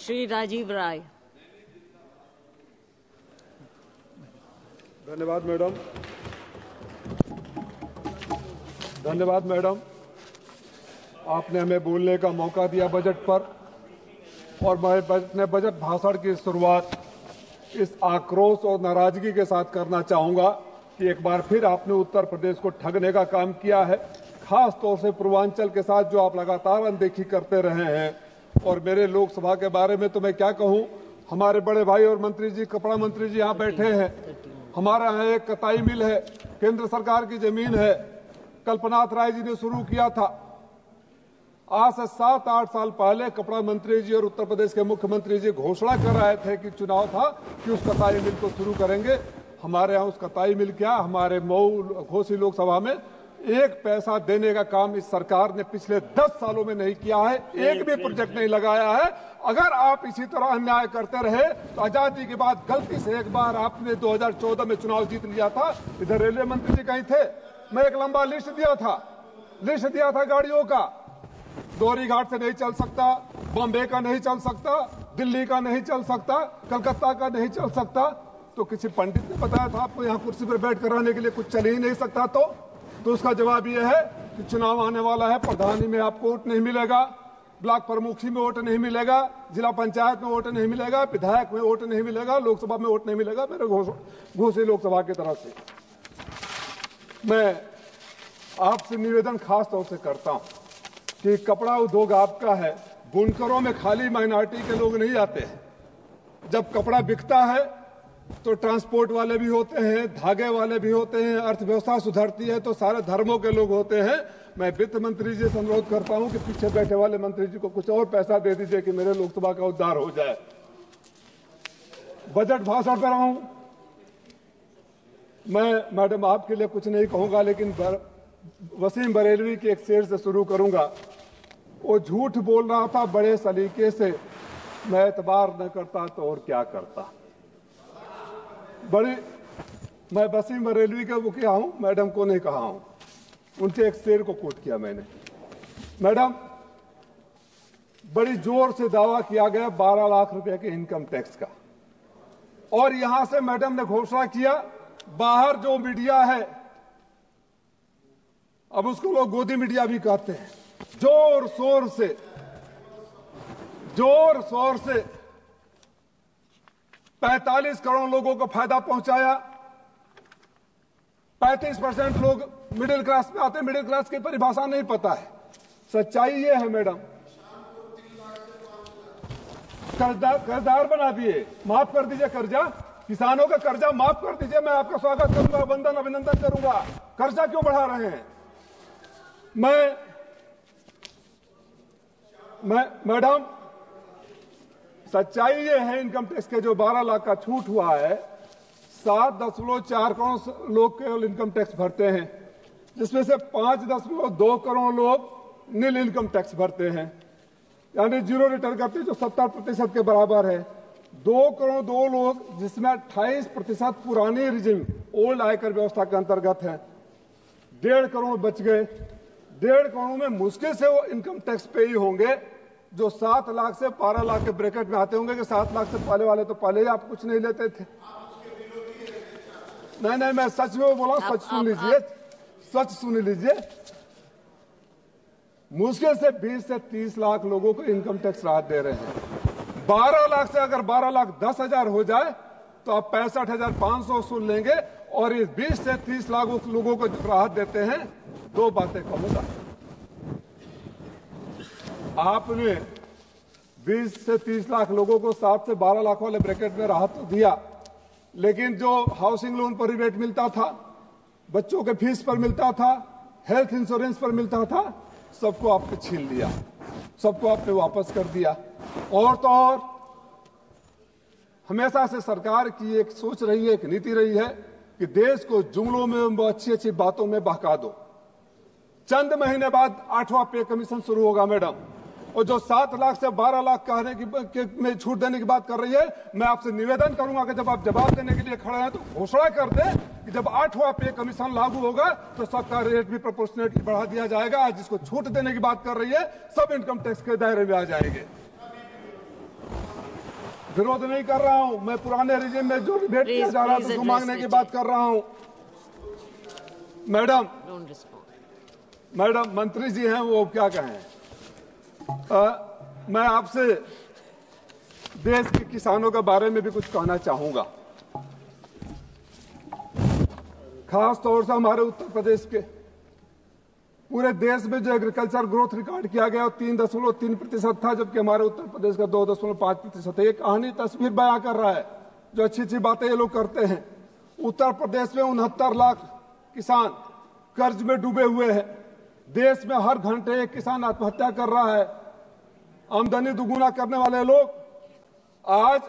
श्री राजीव राय। धन्यवाद मैडम। धन्यवाद मैडम, आपने हमें बोलने का मौका दिया बजट पर, और मैं अपने बजट भाषण की शुरुआत इस आक्रोश और नाराजगी के साथ करना चाहूंगा कि एक बार फिर आपने उत्तर प्रदेश को ठगने का काम किया है, खास तौर से पूर्वांचल के साथ जो आप लगातार अनदेखी करते रहे हैं। और मेरे लोकसभा के बारे में तो मैं क्या कहूं, हमारे बड़े भाई और मंत्री जी, कपड़ा मंत्री जी यहाँ बैठे हैं। हमारा यहाँ एक कताई मिल है, केंद्र सरकार की जमीन है, कल्पनाथ राय जी ने शुरू किया था। आज से 7-8 साल पहले कपड़ा मंत्री जी और उत्तर प्रदेश के मुख्यमंत्री जी घोषणा कर रहे थे कि चुनाव था कि उस कताई मिल को शुरू करेंगे। हमारे यहाँ उस कताई मिल क्या, हमारे मऊ घोसी लोकसभा में 1 पैसा देने का काम इस सरकार ने पिछले 10 सालों में नहीं किया है, एक भी प्रोजेक्ट नहीं लगाया है। अगर आप इसी तरह अन्याय करते रहे तो आजादी के बाद गलती से एक बार आपने 2014 में चुनाव जीत लिया था। इधर रेलवे मंत्री जी कहीं थे, मैं एक लंबा लिस्ट दिया था गाड़ियों का, दोहरी घाट से नहीं चल सकता, बॉम्बे का नहीं चल सकता, दिल्ली का नहीं चल सकता, कलकत्ता का नहीं चल सकता। तो किसी पंडित ने बताया था आपको यहाँ कुर्सी पर बैठ कर रहने के लिए कुछ चल ही नहीं सकता। तो उसका जवाब यह है कि चुनाव आने वाला है, प्रधानी में आपको वोट नहीं मिलेगा, ब्लॉक प्रमुखी में वोट नहीं मिलेगा, जिला पंचायत में वोट नहीं मिलेगा, विधायक में वोट नहीं मिलेगा, लोकसभा में वोट नहीं मिलेगा। मेरे घोसी लोकसभा की तरफ से मैं आपसे निवेदन खास तौर से करता हूं कि कपड़ा उद्योग आपका है, बुनकरों में खाली माइनॉरिटी के लोग नहीं आते हैं। जब कपड़ा बिकता है तो ट्रांसपोर्ट वाले भी होते हैं, धागे वाले भी होते हैं, अर्थव्यवस्था सुधरती है तो सारे धर्मों के लोग होते हैं। मैं वित्त मंत्री जी से अनुरोध करता हूं कि पीछे बैठे वाले मंत्री जी को कुछ और पैसा दे दीजिए कि मेरे लोकसभा का उद्धार हो जाए। बजट भाषण पर आऊं, मैं मैडम आपके लिए कुछ नहीं कहूंगा, लेकिन वसीम बरेलवी के एक शेर से शुरू करूंगा। वो झूठ बोल रहा था बड़े सलीके से, मैं एतबार न करता तो और क्या करता। मैं वसीम बरेलवी का वो किया हूं, मैडम को नहीं कहा हूं, उनके एक शेर को कोट किया मैंने। मैडम, बड़ी जोर से दावा किया गया 12 लाख रुपए के इनकम टैक्स का, और यहां से मैडम ने घोषणा किया, बाहर जो मीडिया है, अब उसको लोग गोदी मीडिया भी कहते हैं, जोर शोर से 45 करोड़ लोगों को फायदा पहुंचाया। 35% लोग मिडिल क्लास में आते हैं, मिडिल क्लास की परिभाषा नहीं पता है। सच्चाई ये है मैडम, कर्जदार बना दिए, माफ कर दीजिए कर्जा, किसानों का कर्जा माफ कर दीजिए, मैं आपका स्वागत करूंगा, वंदन अभिनंदन करूंगा। कर्जा क्यों बढ़ा रहे हैं? मैडम, सच्चाई ये है, इनकम टैक्स के जो 12 लाख का छूट हुआ है, 7.4 करोड़ लोग केवल इनकम टैक्स भरते हैं, जिसमें से 5.2 करोड़ लोग नील इनकम टैक्स भरते हैं, यानी जीरो रिटर्न करते हैं, जो 70% के बराबर है। 2 करोड़ 2 लोग, जिसमें 28% पुरानी रिजिम ओल्ड आयकर व्यवस्था के अंतर्गत है। 1.5 करोड़ बच गए। 1.5 करोड़ में मुश्किल से वो इनकम टैक्स पे ही होंगे जो 7 लाख से 12 लाख के ब्रैकेट में आते होंगे, कि 7 लाख से पहले वाले तो पहले ही आप कुछ नहीं लेते थे। नहीं, मैं सच में बोला, सच सुन लीजिए। मुश्किल से 20 से 30 लाख लोगों को इनकम टैक्स राहत दे रहे हैं। 12 लाख से अगर 12 लाख 10,000 हो जाए तो आप 65,500 सुन लेंगे, और इस 20 से 30 लाख लोगों को जो राहत देते हैं, 2 बातें कहूंगा। आपने 20 से 30 लाख लोगों को 7 से 12 लाख वाले ब्रैकेट में राहत तो दिया, लेकिन जो हाउसिंग लोन पर रिबेट मिलता था, बच्चों के फीस पर मिलता था, हेल्थ इंश्योरेंस पर मिलता था, सबको आपने छीन लिया, सबको आपने वापस कर दिया। और तो और हमेशा से सरकार की एक सोच रही है, एक नीति रही है कि देश को जुमलों में, अच्छी अच्छी बातों में बहका दो। चंद महीने बाद 8वां पे कमीशन शुरू होगा मैडम, और जो 7 लाख से 12 लाख कहने की में छूट देने की बात कर रही है, मैं आपसे निवेदन करूंगा कि जब आप जवाब देने के लिए खड़े हैं तो घोषणा कर दें कि जब 8वां पे कमीशन लागू होगा तो सबका रेट भी प्रोपोर्शनेटली बढ़ा दिया जाएगा। आज जिसको छूट देने की बात कर रही है, सब इनकम टैक्स के दायरे में आ जाएंगे। विरोध नहीं कर रहा हूं, मैं पुराने रिजिम में जो भेंट किया जा रहा था उसको मांगने की बात कर रहा हूं। मैडम मंत्री जी हैं, वो क्या कहें। मैं आपसे देश के किसानों के बारे में भी कुछ कहना चाहूंगा, खास तौर से हमारे उत्तर प्रदेश के। पूरे देश में जो एग्रीकल्चर ग्रोथ रिकॉर्ड किया गया वो 3.3% था, जबकि हमारे उत्तर प्रदेश का 2.5% है। ये कहानी तस्वीर बयां कर रहा है। जो अच्छी अच्छी बातें ये लोग करते हैं। उत्तर प्रदेश में 69 लाख किसान कर्ज में डूबे हुए हैं। देश में हर घंटे एक किसान आत्महत्या कर रहा है। आमदनी दुगुना करने वाले लोग आज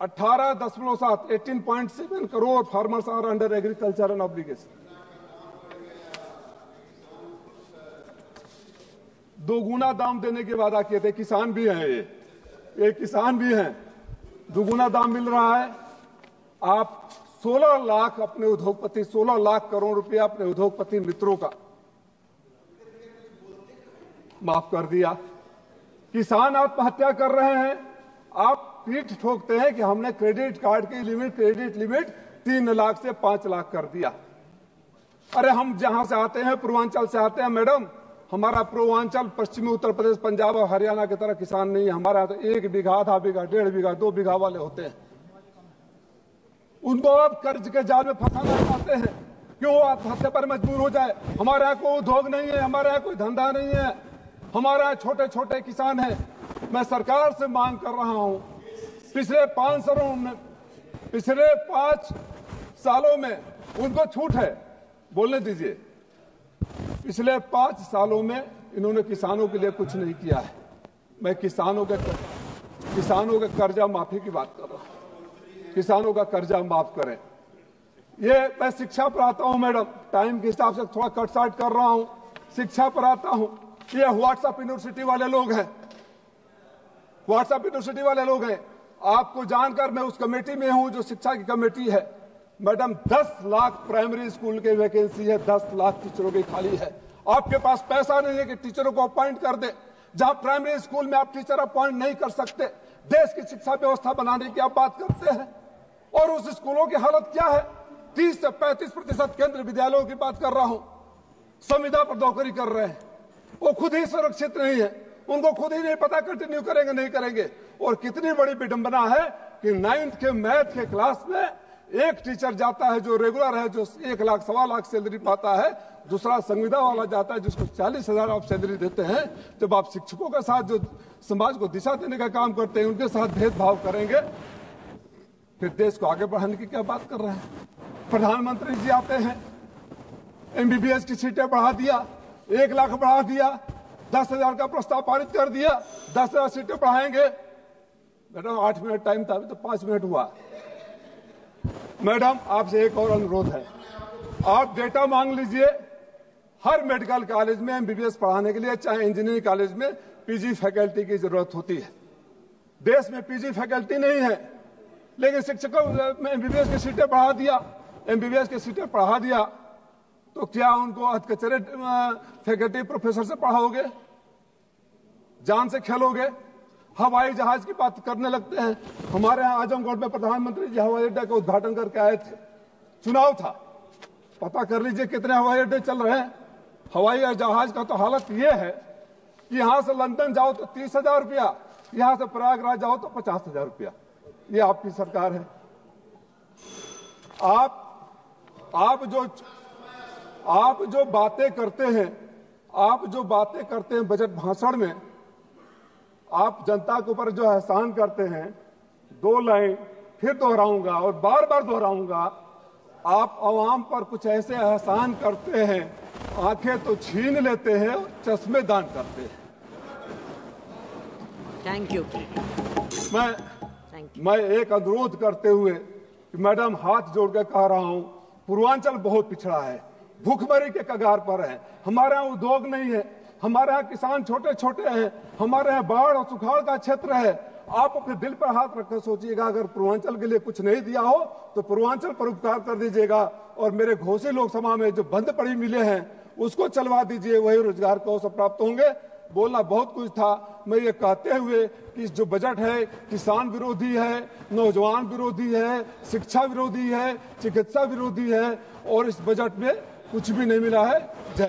18.7 crore farmers are under agriculture and obligation. दोगुना दाम देने के वादा किए थे। किसान भी हैं, ये किसान भी हैं। दोगुना दाम मिल रहा है। आप 16 लाख अपने उद्योगपति, 16 लाख करोड़ रुपया अपने उद्योगपति मित्रों का माफ कर दिया। किसान आत्महत्या कर रहे हैं। आप पीठ ठोकते हैं कि हमने क्रेडिट कार्ड की क्रेडिट लिमिट 3 लाख से 5 लाख कर दिया। अरे हम जहां से आते हैं, पूर्वांचल से आते हैं मैडम। हमारा पूर्वांचल पश्चिमी उत्तर प्रदेश, पंजाब और हरियाणा की तरह किसान नहीं है। हमारा तो 1 बीघा, आधा बीघा, 1.5 बीघा, 2 बीघा वाले होते हैं। उनको आप कर्ज के जाल में फंसाना चाहते हैं। क्यों आत्महत्या पर मजबूर हो जाए। हमारे यहाँ कोई उद्योग नहीं है, हमारे यहाँ कोई धंधा नहीं है, हमारे यहाँ छोटे छोटे किसान हैं। मैं सरकार से मांग कर रहा हूं, पिछले 5 सालों में उनको छूट है, बोलने दीजिए। पिछले 5 सालों में इन्होंने किसानों के लिए कुछ नहीं किया है। मैं किसानों के कर्जा माफी की बात कर रहा हूं। किसानों का कर्जा माफ करें। ये मैं शिक्षा पर आता हूं मैडम, टाइम के हिसाब से थोड़ा कट साट कर रहा हूं। शिक्षा पर आता हूं। ये व्हाट्सएप यूनिवर्सिटी वाले लोग हैं, व्हाट्सएप यूनिवर्सिटी वाले लोग हैं। आपको जानकर मैं उस कमेटी में हूं जो शिक्षा की कमेटी है। मैडम 10 लाख प्राइमरी स्कूल के वैकेंसी है, 10 लाख टीचरों की खाली है। आपके पास पैसा नहीं है कि टीचरों को अपॉइंट कर दे। जहां प्राइमरी स्कूल में आप टीचर अपॉइंट नहीं कर सकते, देश की शिक्षा व्यवस्था बनाने की आप बात करते हैं। और उस स्कूलों की हालत क्या है। 30 से 35% केंद्रीय विद्यालयों की बात कर रहा हूं, संविदा पर नौकरी कर रहे हैं। वो खुद ही सुरक्षित नहीं है, उनको खुद ही नहीं पता कंटिन्यू करेंगे नहीं करेंगे। और कितनी बड़ी विडंबना है कि 9th के मैथ के क्लास में एक टीचर जाता है जो रेगुलर है, जो 1 लाख 1.25 लाख सैलरी पाता है। दूसरा संविदा वाला जाता है जिसको 40,000 आप सैलरी देते हैं। जब आप शिक्षकों के साथ जो समाज को दिशा देने का काम करते हैं, उनके साथ भेदभाव करेंगे, फिर देश को आगे बढ़ाने की क्या बात कर रहे हैं। प्रधानमंत्री जी आते हैं, MBBS की सीटें बढ़ा दिया, 1 लाख बढ़ा दिया, 10,000 का प्रस्ताव पारित कर दिया, 10,000 सीटें बढ़ाएंगे। मैडम 8 मिनट टाइम था, अभी तो 5 मिनट हुआ। मैडम आपसे एक और अनुरोध है, आप डेटा मांग लीजिए। हर मेडिकल कॉलेज में MBBS पढ़ाने के लिए, चाहे इंजीनियरिंग कॉलेज में PG फैकल्टी की जरूरत होती है। देश में PG फैकल्टी नहीं है, लेकिन शिक्षकों में MBBS की सीटें बढ़ा दिया। MBBS की सीटें बढ़ा दिया तो क्या उनको अधकचरे फैकल्टी प्रोफेसर से पढ़ाओगे, जान से खेलोगे। हवाई जहाज की बात करने लगते हैं। हमारे यहाँ आजमगढ़ में प्रधानमंत्री जी हवाई अड्डे का उद्घाटन करके आए थे। चुनाव था, पता कर लीजिए कितने हवाई अड्डे चल रहे हैं। हवाई जहाज का तो हालत ये है कि यहां से लंदन जाओ तो 30,000 रुपया, यहां से प्रयागराज जाओ तो 50,000 रुपया। ये आपकी सरकार है। आप जो बातें करते हैं बजट भाषण में, आप जनता के ऊपर जो एहसान करते हैं, 2 लाइन फिर दोहराऊंगा और बार बार दोहराऊंगा। आप आवाम पर कुछ ऐसे एहसान करते हैं, आंखें तो छीन लेते हैं और चश्मे दान करते हैं। Thank you. मैं एक अनुरोध करते हुए कि मैडम हाथ जोड़ के कह रहा हूं, पूर्वांचल बहुत पिछड़ा है, भूखमरी के कगार पर है। हमारे यहाँ उद्योग नहीं है, हमारे यहाँ किसान छोटे छोटे हैं, हमारे यहाँ बाढ़ और सुखाड़ का क्षेत्र है। आप अपने दिल पर हाथ रखकर सोचिएगा, अगर पूर्वांचल के लिए कुछ नहीं दिया हो तो पूर्वांचल पर उपकार कर दीजिएगा। और मेरे घोसी लोकसभा में जो बंद पड़ी मिले हैं उसको चलवा दीजिए, वही रोजगार के अवसर प्राप्त होंगे। बोलना बहुत कुछ था। मैं ये कहते हुए कि जो बजट है किसान विरोधी है, नौजवान विरोधी है, शिक्षा विरोधी है, चिकित्सा विरोधी है और इस बजट में कुछ भी नहीं मिला है। जय